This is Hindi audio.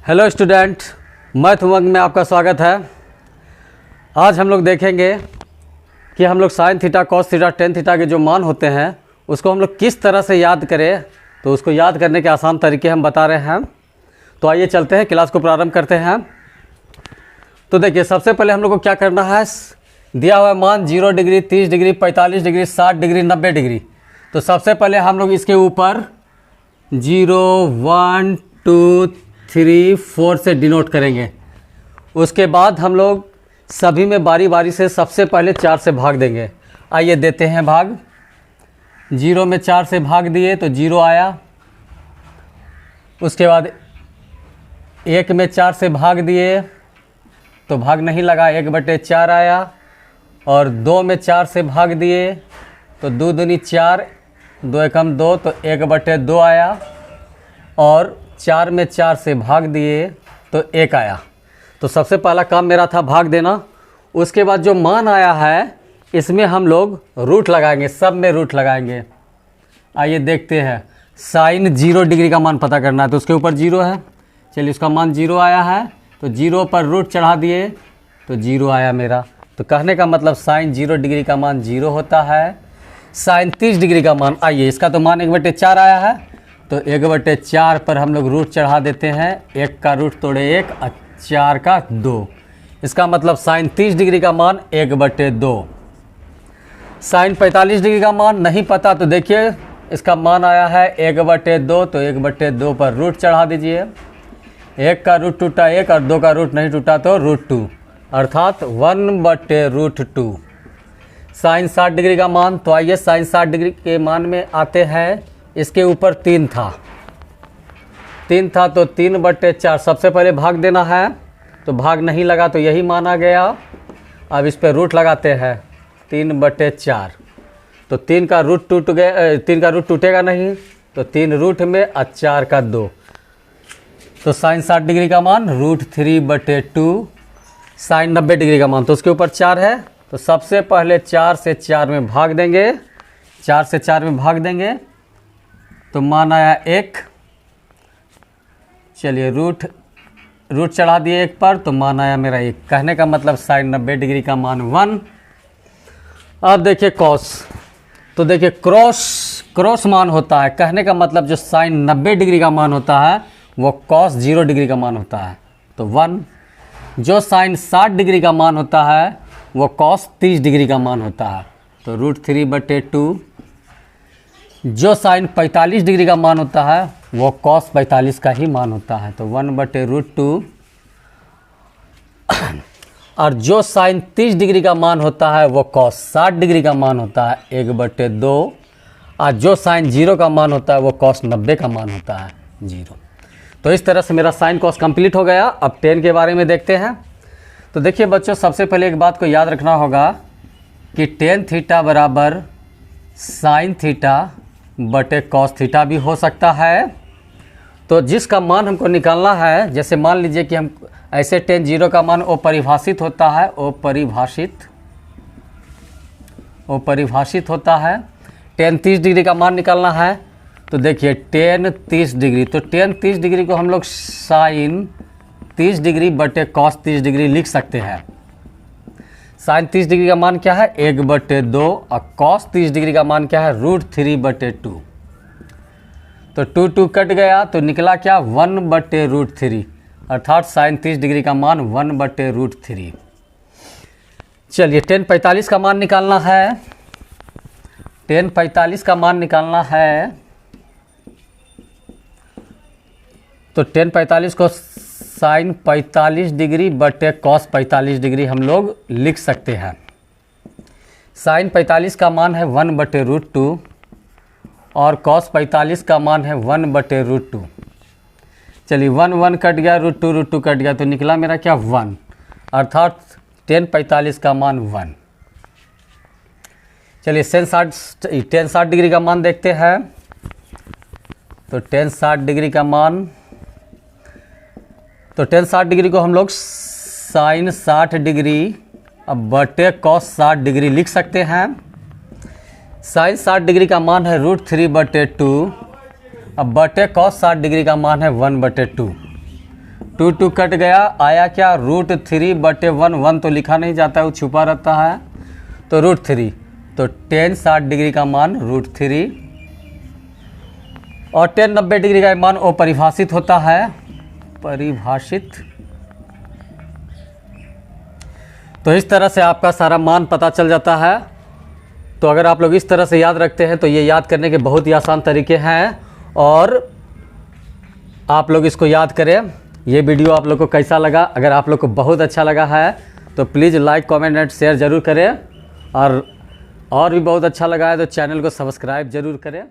हेलो स्टूडेंट, मैथ उमंग में आपका स्वागत है। आज हम लोग देखेंगे कि हम लोग sine theta, cos theta, tan theta के जो मान होते हैं उसको हम लोग किस तरह से याद करें। तो उसको याद करने के आसान तरीके हम बता रहे हैं। तो आइए चलते हैं, क्लास को प्रारंभ करते हैं। तो देखिए, सबसे पहले हम लोग को क्या करना है, दिया हुआ मान 0 degree, 30 degree, 45 degree, 60 degree, 90 degree. तो सबसे पहले हम लोग इसके ऊपर 0, 1, 2, 3, 4 से डिनोट करेंगे। उसके बाद हम लोग सभी में बारी बारी से सबसे पहले 4 से भाग देंगे। आइए देते हैं भाग। 0 में 4 से भाग दिए तो 0 आया। उसके बाद 1 में 4 से भाग दिए तो भाग नहीं लगा, 1/4 आया। और 2 में 4 से भाग दिए तो 2 दूनी 4, 2 एकम 2 तो 1/2 आया। और 4 में 4 से भाग दिए तो 1 आया। तो सबसे पहला काम मेरा था भाग देना। उसके बाद जो मान आया है इसमें हम लोग रूट लगाएंगे, सब में रूट लगाएंगे। आइए देखते हैं। साइन 0 डिग्री का मान पता करना है तो उसके ऊपर 0 है। चलिए, उसका मान 0 आया है तो 0 पर रूट चढ़ा दिए तो 0 आया मेरा। तो कहने का मतलब साइन 0 डिग्री का मान 0 होता है। साइन 30 डिग्री का मान, आइए इसका तो मान 1/4 आया है तो 1/4 पर हम लोग रूट चढ़ा देते हैं। 1 का रूट तोड़े 1 और 4 का 2। इसका मतलब साइन 30 डिग्री का मान 1/2। साइन 45 डिग्री का मान नहीं पता तो देखिए, इसका मान आया है 1/2 तो 1/2 पर रूट चढ़ा दीजिए। 1 का रूट टूटा 1 और 2 का रूट नहीं टूटा तो √2, अर्थात 1/√2। साइन 60 डिग्री का मान, तो आइए साइन 60 डिग्री के मान में आते हैं। इसके ऊपर 3 था तो 3/4 सबसे पहले भाग देना है। तो भाग नहीं लगा तो यही माना गया। अब इस पर रूट लगाते हैं 3/4। तो 3 का रूट टूट गया, 3 का रूट टूटेगा नहीं तो 3 रूट में और 4 का 2। तो साइन 60 डिग्री का मान √3/2। साइन 90 डिग्री का मान, तो उसके ऊपर 4 है तो सबसे पहले 4 से 4 में भाग देंगे। 4 से 4 में भाग देंगे तो मान आया 1। चलिए, रूट चढ़ा दिए 1 पर तो मान आया मेरा 1। कहने का मतलब साइन 90 डिग्री का मान 1। अब देखिए कॉस, तो देखिए क्रॉस मान होता है। कहने का मतलब जो साइन 90 डिग्री का मान होता है वो कॉस 0 डिग्री का मान होता है तो 1। जो साइन 60 डिग्री का मान होता है वो कॉस 30 डिग्री का मान होता है तो √3/2। जो साइन 45 डिग्री का मान होता है वो कॉस 45 का ही मान होता है तो 1/√2। और जो साइन 30 डिग्री का मान होता है वो कॉस 60 डिग्री का मान होता है 1/2। और जो साइन 0 का मान होता है वो कॉस 90 का मान होता है 0। तो इस तरह से मेरा साइन कॉस कंप्लीट हो गया। अब टेन के बारे में देखते हैं। तो देखिए बच्चों, सबसे पहले एक बात को याद रखना होगा कि टेन थीटा बराबर साइन थीटा बटे कॉस थीटा भी हो सकता है। तो जिसका मान हमको निकालना है, जैसे मान लीजिए कि हम ऐसे टेन 0 का मान अपरिभाषित होता है, अपरिभाषित होता है। टेन 30 डिग्री का मान निकालना है तो देखिए टेन 30 डिग्री, तो टेन 30 डिग्री को हम लोग साइन 30 डिग्री बटे कॉस 30 डिग्री लिख सकते हैं। साइन 30 डिग्री का मान क्या है 1/2 और कॉस 30 डिग्री का मान क्या है √3/2। तो 2 कट गया तो निकला क्या 1/√3, अर्थात साइन 30 डिग्री का मान 1/√3। चलिए, टेन 45 का मान निकालना है। टेन 45 का मान निकालना है तो टेन 45 को साइन 45 डिग्री बटे कॉस 45 डिग्री हम लोग लिख सकते हैं। साइन 45 का मान है 1/√2 और कॉस 45 का मान है 1/√2। चलिए, 1 कट गया, √2 कट गया तो निकला मेरा क्या 1, अर्थात टेन 45 का मान 1। चलिए, टेन 60 डिग्री का मान देखते हैं। तो टेन 60 डिग्री का मान, तो टेन 60 डिग्री को हम लोग साइन 60 डिग्री अब बटे कॉस 60 डिग्री लिख सकते हैं। साइन 60 डिग्री का मान है √3/2 अब बटे कॉस 60 डिग्री का मान है 1/2, 2 2 कट गया, आया क्या √3/1। 1 तो लिखा नहीं जाता है, वो छुपा रहता है, तो √3। तो tan 60 डिग्री का मान √3 और tan 90 डिग्री का मान वो परिभाषित होता है, परिभाषित। तो इस तरह से आपका सारा मान पता चल जाता है। तो अगर आप लोग इस तरह से याद रखते हैं तो ये याद करने के बहुत ही आसान तरीके हैं और आप लोग इसको याद करें। ये वीडियो आप लोग को कैसा लगा? अगर आप लोग को बहुत अच्छा लगा है तो please like, comment and share ज़रूर करें और भी बहुत अच्छा लगा है तो चैनल को सब्सक्राइब ज़रूर करें।